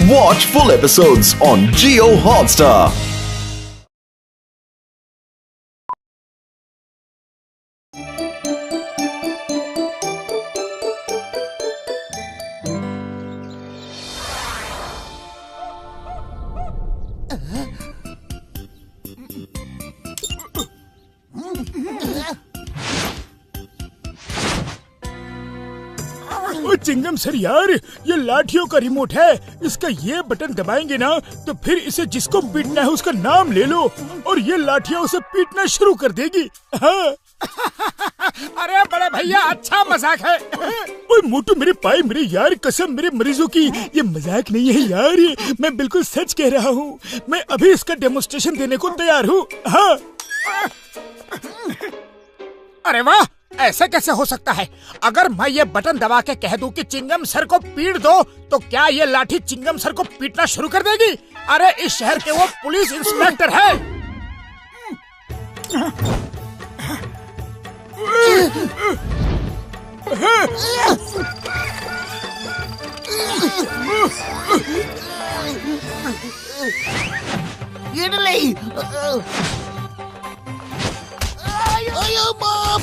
Watch full episodes on Jio Hotstar. Oh Chingam sir यार, ये लाठियों का रिमोट है। इसका ये बटन दबाएंगे ना तो फिर इसे जिसको पीटना है उसका नाम ले लो और ये लाठियाँ उसे पीटना शुरू कर देगी। हाँ। अरे बड़े भैया, अच्छा मजाक है। ओए मोटू मेरे पाए मेरे यार, कसम मेरे मरीजों की, ये मजाक नहीं है यार, ये मैं बिल्कुल सच कह रहा हूँ। मैं अभी इसका डेमोन्स्ट्रेशन देने को तैयार हूँ। हाँ। अरे वाह, ऐसे कैसे हो सकता है? अगर मैं ये बटन दबा के कह दूं कि चिंगम सर को पीट दो, तो क्या ये लाठी चिंगम सर को पीटना शुरू कर देगी? अरे इस शहर के वो पुलिस इंस्पेक्टर है।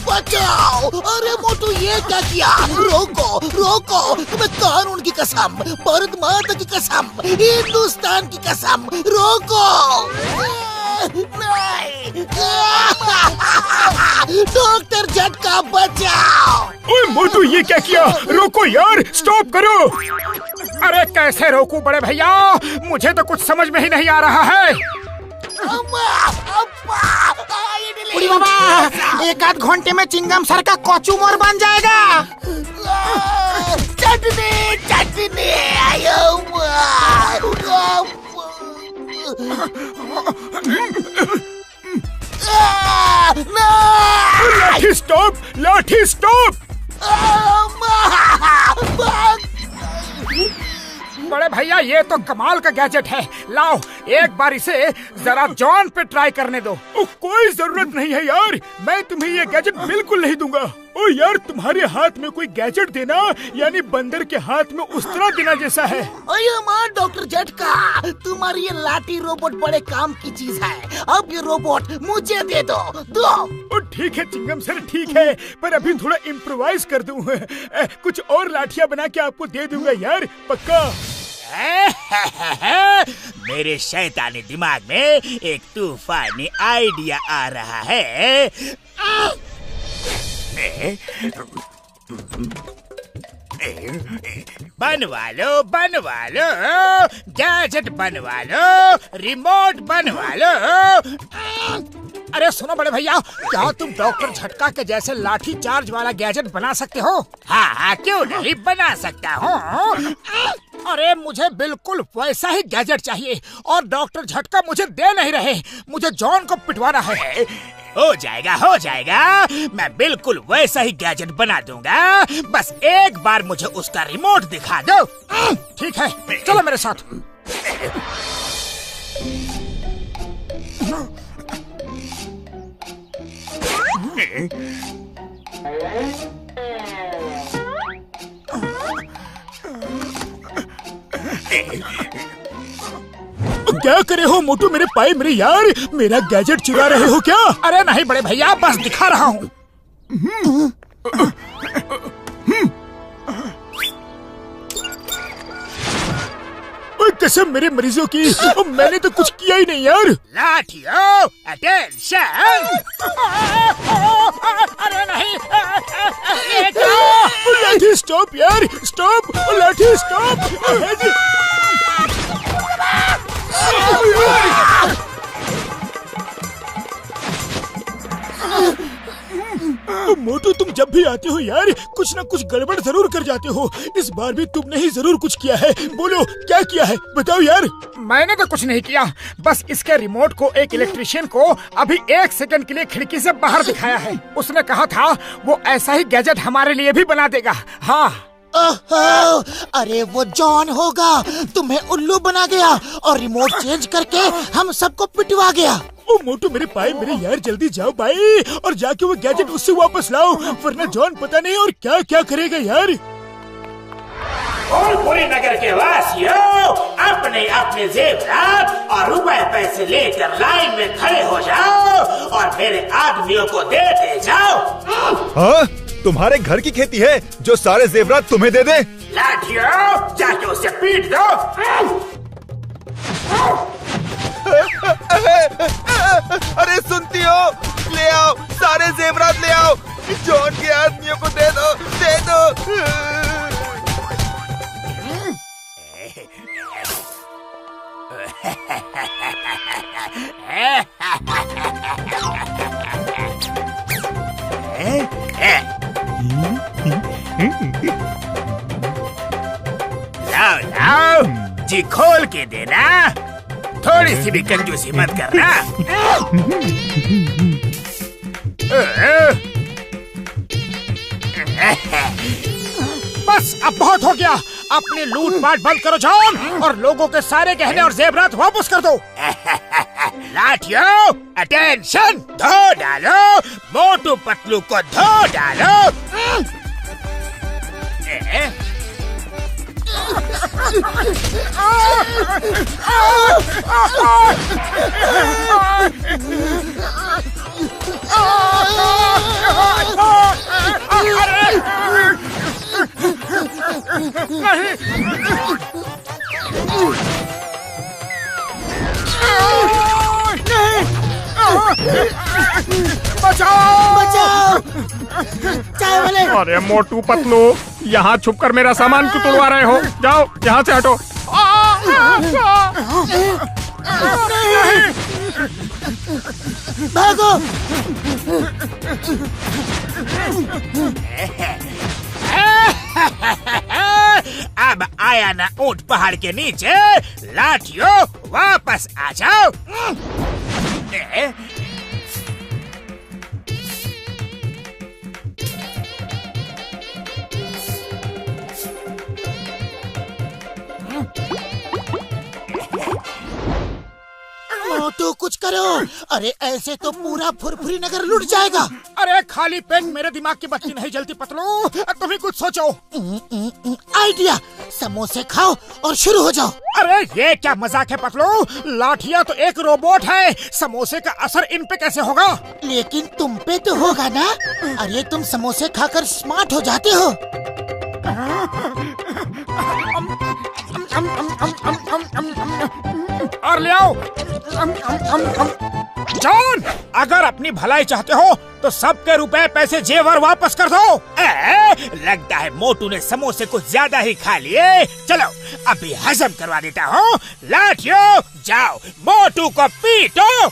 बचाओ! अरे मोटू ये क्या किया? रोको रोको, तुम्हें कानून की कसम, भारत माता की कसम, हिंदुस्तान की कसम, रोको! नहीं! डॉक्टर झटका बचाओ! ओए मोटू ये क्या किया? रोको यार, स्टॉप करो। अरे कैसे रोकूं बड़े भैया? मुझे तो कुछ समझ में ही नहीं आ रहा है। बुढ़ी बाबा, एक आध घंटे में चिंगम सर का कचूमर बन जाएगा। चटनी चटनी आयो। लाठी स्टॉप, लाठी स्टॉप। बड़े भैया ये तो कमाल का गैजेट है। लाओ एक बार इसे जरा जॉन पे ट्राई करने दो। कोई जरूरत नहीं है यार, मैं तुम्हें ये गैजेट बिल्कुल नहीं दूंगा। ओ यार, तुम्हारे हाथ में कोई गैजेट देना यानी बंदर के हाथ में उस्तरा देना जैसा है। अयो माँ डॉक्टर झटका, तुम्हारी ये लाठी रोबोट बड़े काम की चीज है। अब ये रोबोट मुझे दे दो। ओ ठीक है चिंगम सर, ठीक है, पर अभी थोड़ा इम्प्रोवाइज कर दूं। कुछ और लाठियाँ बना के आपको दे दूंगा यार, पक्का। मेरे शैतानी दिमाग में एक तूफानी आइडिया आ रहा है। बनवा लो, गैजेट बनवा लो, रिमोट बनवा लो। अरे सुनो बड़े भैया, क्या तुम डॉक्टर झटका के जैसे लाठी चार्ज वाला गैजेट बना सकते हो? हाँ, क्यों नहीं बना सकता हूँ। अरे मुझे बिल्कुल वैसा ही गैजेट चाहिए और डॉक्टर झटका मुझे दे नहीं रहे। मुझे जॉन को पिटवाना है। हो जाएगा, मैं बिल्कुल वैसा ही गैजेट बना दूंगा। बस एक बार मुझे उसका रिमोट दिखा दो। ठीक है, चलो मेरे साथ। क्या करे हो मोटू मेरे पाए मेरे यार, मेरा गैजेट चुरा रहे हो क्या? अरे नहीं बड़े भैया, बस दिखा रहा हूँ। कसम मेरे मरीजों की, मैंने तो कुछ किया ही नहीं यार। लाठियों अटेंशन। अरे नहीं, लाठी स्टॉप यार, स्टॉप, लाठी स्टॉप। मोटू तुम जब भी आते हो यार कुछ न कुछ गड़बड़ जरूर कर जाते हो। इस बार भी तुमने ही जरूर कुछ किया है। बोलो क्या किया है, बताओ यार। मैंने तो कुछ नहीं किया, बस इसके रिमोट को एक इलेक्ट्रिशियन को अभी 1 सेकंड के लिए खिड़की से बाहर दिखाया है। उसने कहा था वो ऐसा ही गैजेट हमारे लिए भी बना देगा। हाँ। ओहो, अरे वो जॉन होगा, तुम्हें उल्लू बना गया और रिमोट चेंज करके हम सबको पिटवा गया। ओ मोटू मेरे भाई मेरे यार, जल्दी जाओ भाई और जाके वो गैजेट उससे वापस लाओ, वरना जॉन पता नहीं और क्या क्या करेगा यार। फूलपुरी नगर के वासियों, अब अपने अपने जेवरात और रुपए पैसे लेकर लाइन में खड़े हो जाओ और मेरे आदमियों को देते जाओ। हाँ? तुम्हारे घर की खेती है जो सारे जेवरात तुम्हें दे दे? लाठियों, जाके उसे पीट दो। अरे सुनती हो? ले आओ, सारे जेवरात ले आओ, जॉन के आदमियों को दे दो, दे दो। लाओ लाओ, जी खोल के देना, थोड़ी सी भी कंजूसी मत करना। बस अब बहुत हो गया, अपनी लूटपाट बंद करो जॉन और लोगों के सारे गहने और जेवरात वापस कर दो। लाठियों, अटेंशन, धो डालो, मोटू पतलू को धो डालो। बचाओ! चाय वाले! अरे मोटू पतलू, यहाँ छुपकर मेरा सामान क्यों तोड़वा रहे हो? जाओ, यहाँ से हटो। भागो! अब आया ना ऊंट पहाड़ के नीचे, लाठियों वापस आ जाओ। मोटू कुछ करो, अरे ऐसे तो पूरा फुरफुरी नगर लुट जाएगा। अरे खाली पेट मेरे दिमाग की बत्ती नहीं जलती पतलू, तुम ही कुछ सोचो। आइडिया, समोसे खाओ और शुरू हो जाओ। अरे ये क्या मजाक है पतलू, लाठिया तो एक रोबोट है, समोसे का असर इन पे कैसे होगा? लेकिन तुम पे तो होगा ना, अरे तुम समोसे खाकर स्मार्ट हो जाते हो। और ले आओ। जॉन, अगर अपनी भलाई चाहते हो तो सबके रुपए पैसे जेवर वापस कर दो। लगता है मोटू ने समोसे कुछ ज्यादा ही खा लिए। चलो अभी हजम करवा देता हूँ। लाठियों, जाओ मोटू को पीटो।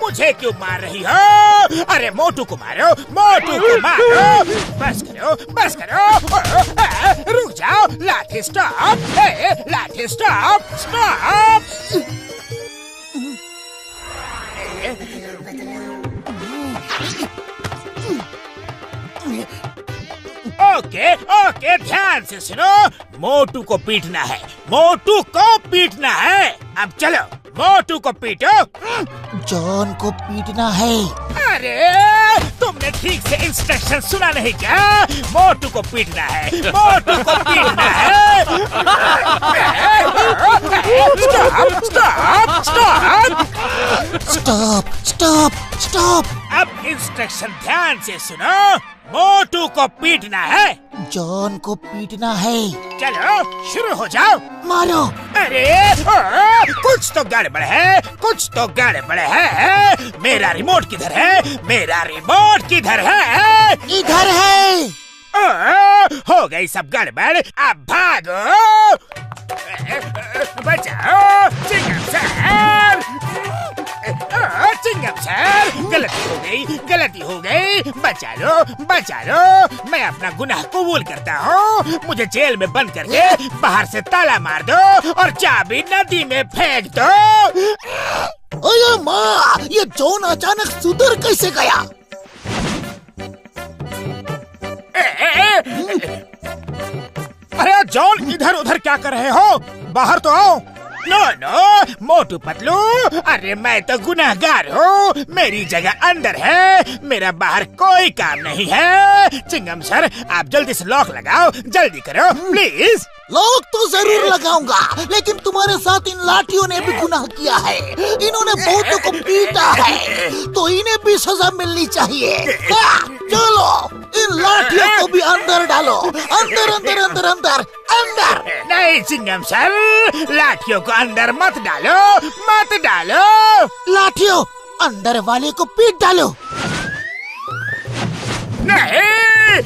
मुझे क्यों मार रही हो? अरे मोटू को मारो, मोटू को मारो। बस करो, बस करो। रुक जाओ, लाठी स्टॉप, लाठी स्टॉप, स्टॉप। ओके ओके, ध्यान से सुनो, मोटू को पीटना है, मोटू को पीटना है। अब चलो मोटू को पीटो। जॉन को पीटना है। अरे तुमने ठीक से इंस्ट्रक्शन सुना नहीं क्या? मोटू को पीटना है, मोटू को पीटना है। Stop stop stop stop stop stop. अब इंस्ट्रक्शन ध्यान से सुनो, मोटू को पीटना है, जॉन को पीटना है। चलो शुरू हो जाओ। मारो। अरे कुछ तो गड़बड़ है, कुछ तो गड़बड़ है। मेरा रिमोट किधर है? मेरा रिमोट किधर है? इधर है। हो गई सब गड़बड़। अब भागो, बचाओ चिंगम सर। चिंगम सर, गलती हो गई, गलती हो गई। बचा लो, बचा लो। मैं अपना गुनाह कबूल करता हूँ। मुझे जेल में बंद करके बाहर से ताला मार दो और चाबी नदी में फेंक दो। ओए माँ, ये जॉन अचानक सुधर कैसे गया? अरे जॉन, इधर उधर क्या कर रहे हो? बाहर तो आओ। नो नो मोटू पतलू, अरे मैं तो गुनहगार हूँ, मेरी जगह अंदर है, मेरा बाहर कोई काम नहीं है। चिंगम सर, आप जल्दी से लॉक लगाओ, जल्दी करो प्लीज। लॉक तो जरूर लगाऊंगा, लेकिन तुम्हारे साथ इन लाठियों ने भी गुनाह किया है। इन्होंने बहुतों को पीटा है, तो इन्हें भी सजा मिलनी चाहिए। चलो इन लाठियों को भी अंदर डालो। अंदर अंदर अंदर अंदर अंदर। नहीं चिंगम सर, लाठियों को अंदर मत डालो, मत डालो। लाठियों, अंदर वाले को पीट डालो। नहीं,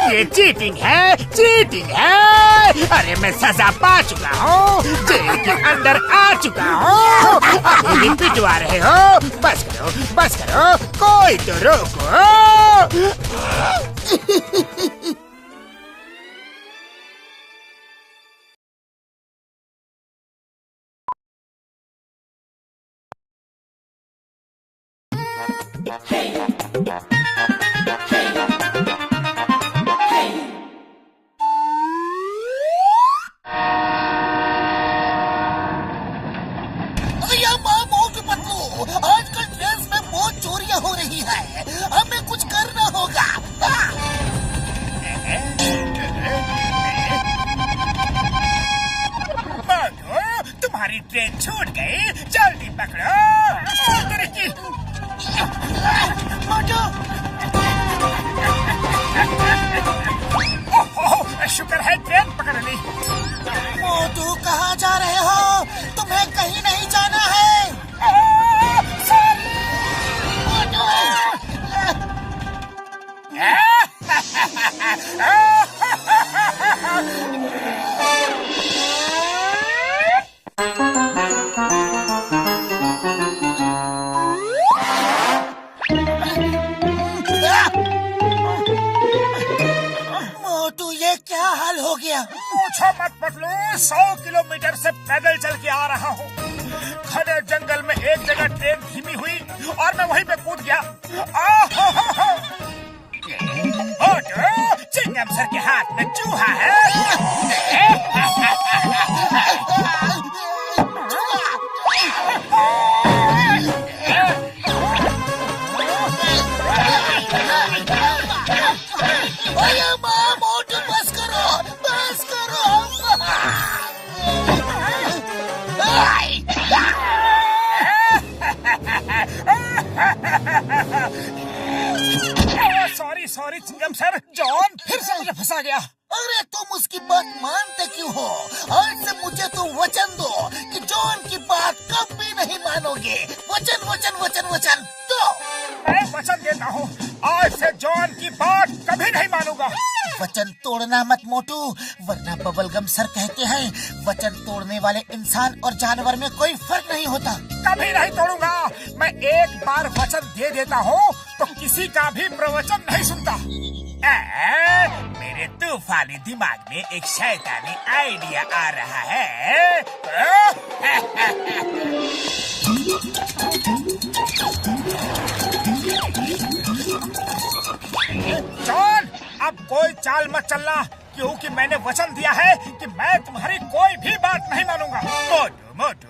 ये चीटिंग है, चीटिंग है। अरे मैं सजा पा चुका हूँ, जेल के अंदर आ चुका हूँ, अभी भी पिटवा रहे हो। बस करो, बस करो, कोई तो रोको। आजकल ट्रेन में बहुत चोरियां हो रही है, हमें कुछ करना होगा। तुम्हारी ट्रेन छूट गई, जल्दी पकड़ो। शुक्र है ट्रेन पकड़ ली। मोटू, कहाँ जा रहे हो? तुम्हें कहीं नहीं जाना है। मोटू, ये क्या हाल हो गया? पूछो मत पतलू, 100 किलोमीटर से पैदल चल के आ रहा हूँ। घने जंगल में एक जगह ट्रेन धीमी हुई और मैं वहीं पे कूद गया। चिंगम सर के हाथ में चूहा है। मोटू, बस करो, बस करो। Sorry sorry Chingam sir, John फिर से मुझे फंसा गया। अरे तुम उसकी बात मानते क्यों हो? आज से मुझे तुम वचन दो कि जॉन की बात कभी नहीं मानोगे। वचन वचन वचन वचन दो। मैं वचन देता हूँ, आज से जॉन की बात कभी नहीं मानूंगा। वचन तोड़ना मत मोटू, वरना बबलगम सर कहते हैं वचन तोड़ने वाले इंसान और जानवर में कोई फर्क नहीं होता। कभी नहीं तोड़ूंगा। मैं एक बार वचन दे देता हूँ तो किसी का भी प्रवचन नहीं सुनता। मेरे तूफानी दिमाग में एक शैतानी आइडिया आ रहा है। जॉन, अब कोई चाल मत चलना, क्योंकि मैंने वचन दिया है कि मैं तुम्हारी कोई भी बात नहीं मानूंगा। मोटू मोटू,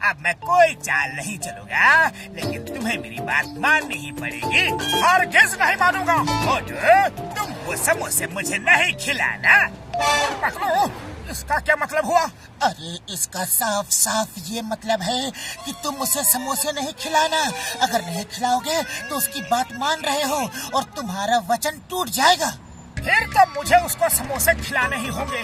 अब मैं कोई चाल नहीं चलूंगा, लेकिन तुम्हें मेरी बात माननी ही पड़ेगी। हरगिज़ नहीं मानूंगा। मोटू, तुम वो समोसे मुझे नहीं खिलाना। पकड़ो, इसका क्या मतलब हुआ? अरे इसका साफ साफ ये मतलब है कि तुम उसे समोसे नहीं खिलाना। अगर नहीं खिलाओगे तो उसकी बात मान रहे हो और तुम्हारा वचन टूट जाएगा। फिर तो मुझे उसको समोसे खिलाने ही होंगे।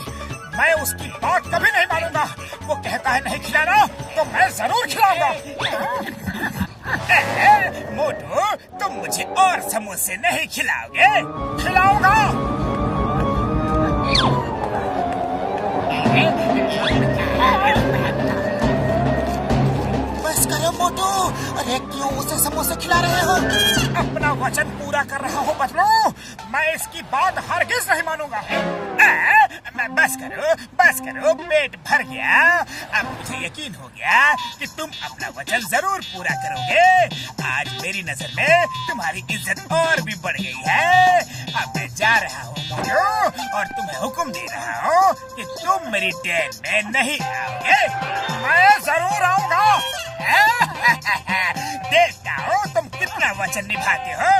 मैं उसकी बात कभी नहीं मानूंगा। वो कहता है नहीं खिलाना तो मैं जरूर खिलाऊंगा। मोटू, तुम मुझे और समोसे नहीं खिलाओगे? खिलाऊंगा। बस करो मोटू, अरे क्यों उसे समोसे खिला रहे हो? अपना वचन पूरा कर रहा हूँ बदलो। मैं इसकी बात हरगिज़ नहीं मानूंगा। बस करो, पेट भर गया। अब मुझे यकीन हो गया कि तुम अपना वचन जरूर पूरा करोगे। आज मेरी नजर में तुम्हारी इज्जत और भी बढ़ गई है। अब मैं जा रहा हूँ मोटू, और तुम्हें हुक्म दे रहा हूँ कि तुम मेरी डेन में नहीं आओगे। मैं जरूर आऊंगा। देखता हूँ तुम कितना वचन निभाते हो।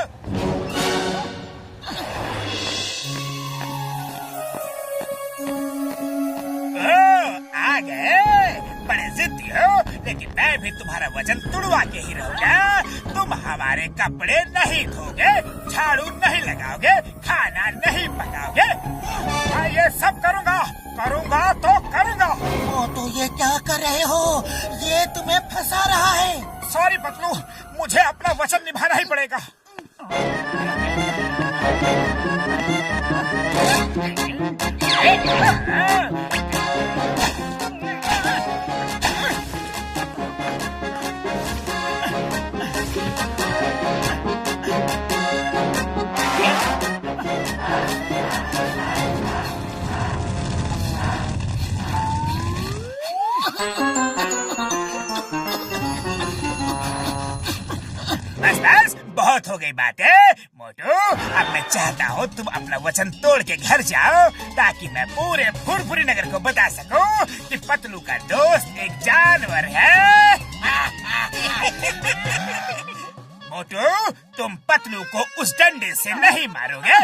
आ गए, बड़े जिद्दी हो, लेकिन मैं भी तुम्हारा वचन तुड़वा के ही रहूंगा। तुम हमारे कपड़े नहीं धोगे, झाड़ू नहीं लगाओगे, खाना नहीं पकाओगे। मैं ये सब करूंगा तो करूंगा। मोटू ये क्या कर रहे हो? ये तुम्हें फंसा रहा है। सॉरी पतलू, मुझे अपना वचन निभाना ही पड़ेगा। बस बहुत हो गई बातें मोटू। अब मैं चाहता हूँ तुम अपना वचन तोड़ के घर जाओ, ताकि मैं पूरे फुरफुरी नगर को बता सकूं कि पतलू का दोस्त एक जानवर है। मोटू, तुम पतलू को उस डंडे से नहीं मारोगे।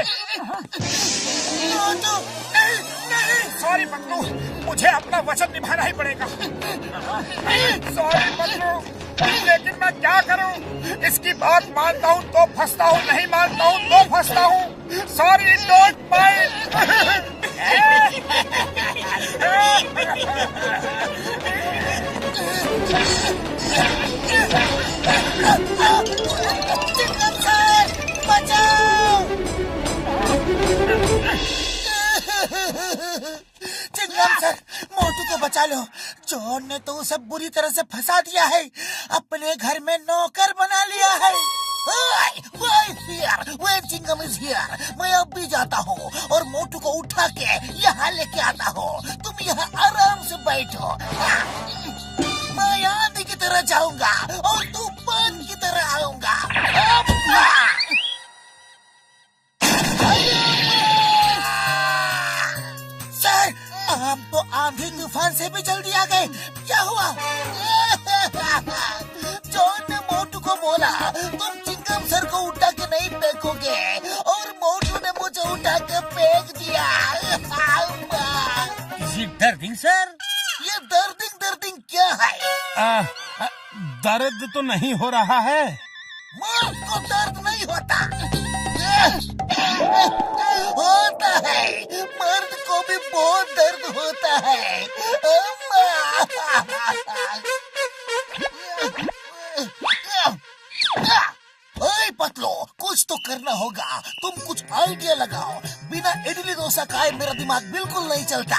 सॉरी पतलू, मुझे अपना वचन निभाना ही पड़ेगा। सॉरी पतलू, लेकिन मैं क्या करूं? इसकी बात मानता हूं तो फंसता हूं, नहीं मानता हूं तो फंसता हूं। Sorry, don't mind. Chingam sir, Motu को बचा लो। जॉन ने तो उसे बुरी तरह से फंसा दिया है, अपने घर में नौकर बना लिया है। Chingam is here. मैं अब भी जाता हूँ और मोटू को उठा के यहाँ लेके आता हूँ। तुम यहाँ आराम से बैठो। मैं आंधी की तरह जाऊंगा और तूफान की तरह आऊंगा। सर, आप तो आंधी तूफान से भी जल्दी आ गए। क्या हुआ? जॉन ने मोटू को बोला तुम चिंगम सर को उठा के नहीं फेंकोगे, और मोटू ने मुझे उठा के फेंक दिया। ये दर्दिंग सर? ये दर्दिंग क्या है? दर्द तो नहीं हो रहा है। मर्द को दर्द नहीं होता। होता है, मर्द को भी बहुत दर्द होता है। ओए पतलो, कुछ तो करना होगा। तुम कुछ आइडिया लगाओ। बिना इडली डोसा खाए मेरा दिमाग बिल्कुल नहीं चलता।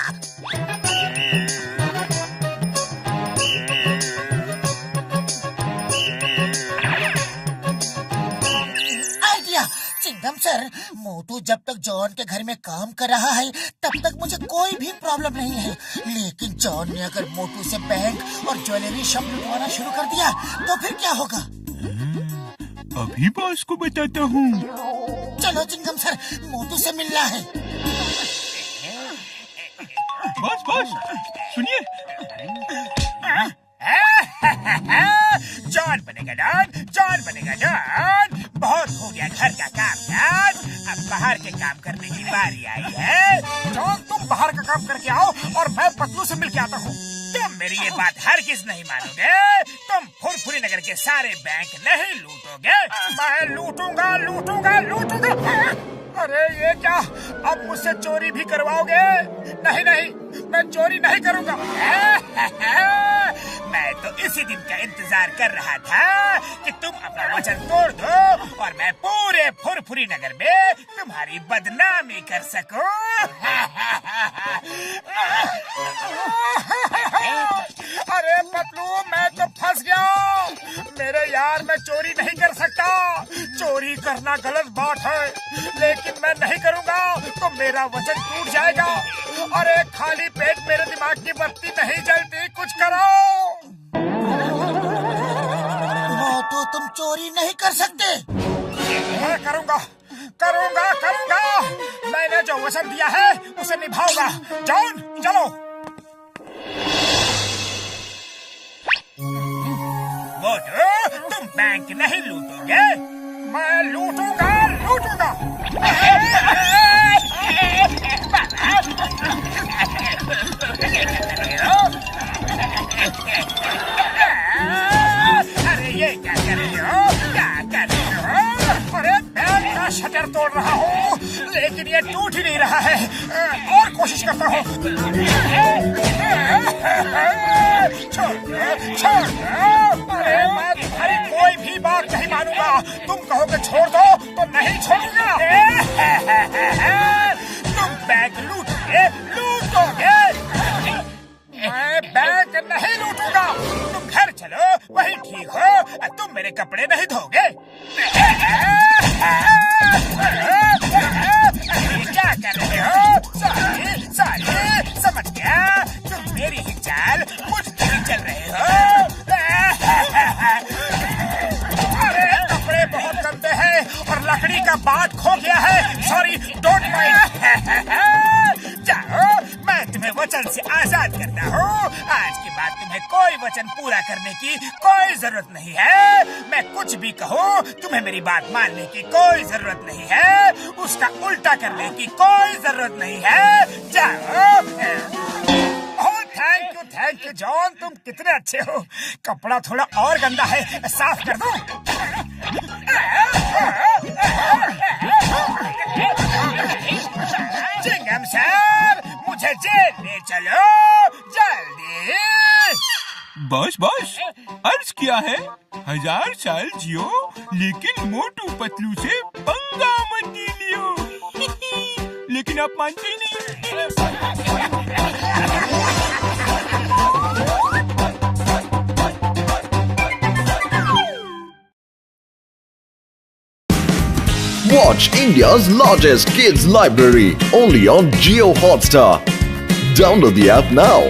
चिंगम सर, मोटू जब तक जॉन के घर में काम कर रहा है तब तक मुझे कोई भी प्रॉब्लम नहीं है, लेकिन जॉन ने अगर मोटू से बैंक और ज्वेलरी शॉप लुटवाना शुरू कर दिया तो फिर क्या होगा? अभी बॉस को बताता हूँ। चलो चिंगम सर, मोटू से मिलना है। बॉस सुनिए। जॉन बनेगा डॉन। बहुत हो गया घर का काम काज, अब बाहर के काम करने की बारी आई है। जॉन, तुम बाहर का काम करके आओ और मैं पतलू से मिल के आता हूँ। तुम मेरी ये बात हरगिज नहीं मानोगे। तुम फुरफुरी नगर के सारे बैंक नहीं लूटोगे। मैं लूटूंगा। अरे ये क्या, अब मुझसे चोरी भी करवाओगे? नहीं, मैं चोरी नहीं करूंगा। मैं तो इसी दिन का इंतजार कर रहा था कि तुम अपना वचन तोड़ दो और मैं पूरे फुरफुरी नगर में तुम्हारी बदनामी कर सकूं। अरे पतलू, मैं तो फंस गया। मेरे यार, मैं चोरी नहीं कर सकता। चोरी करना गलत बात है, लेकिन मैं नहीं करूंगा तो मेरा वचन टूट जाएगा। अरे खाली पेट मेरे दिमाग की बत्ती नहीं जलती, कुछ करो। वो तो तुम चोरी नहीं कर सकते। करूंगा करूंगा करूंगा, मैंने जो वचन दिया है उसे निभाऊंगा। जॉन चलो। मोटू, तुम बैंक नहीं लूटोगे, मैं लूटूंगा लूटूंगा। अरे ये क्या कर रही हो, क्या कर रही हो? अरे बैंक का शटर तोड़ रहा हूँ लेकिन ये टूट ही नहीं रहा है। और कोशिश करता हूँ। छोड़ दो। अरे मैं तुम्हारी कोई भी बात नहीं मानूंगा। तुम कहोगे छोड़ दो तो नहीं छोड़ूंगा। तुम बैंक लूटोगे। मैं बैंक नहीं लूटूंगा। तुम घर चलो, वही ठीक हो। तुम मेरे कपड़े नहीं धोगे। क्या कर रहे हो? सॉरी, समझ गया। तुम मेरी ही चाल मुझ पे ही चल रहे हो। अरे कपड़े बहुत गंदे हैं और लकड़ी का बात खो गया है। Sorry, don't mind. जाओ, मैं तुम्हें वचन से आजाद करता हूँ। आज के बाद तुम्हें कोई वचन पूरा करने की कोई जरूरत नहीं है। मैं कुछ भी कहूँ, तुम्हें मेरी बात मानने की कोई जरूरत नहीं है। उसका उल्टा करने की कोई जरूरत नहीं है। जाओ। थैंक यू जॉन, तुम कितने अच्छे हो। कपड़ा थोड़ा और गंदा है, साफ कर दो। चिंगम सर, मुझे जेल ले चलो जल्दी। बॉस, अर्ज किया है 1000 साल जियो, लेकिन मोटू पतलू से पंगा मत लियो। लेकिन आप मानते ही नहीं। Watch India's largest kids library only on Jio Hotstar. Download the app now.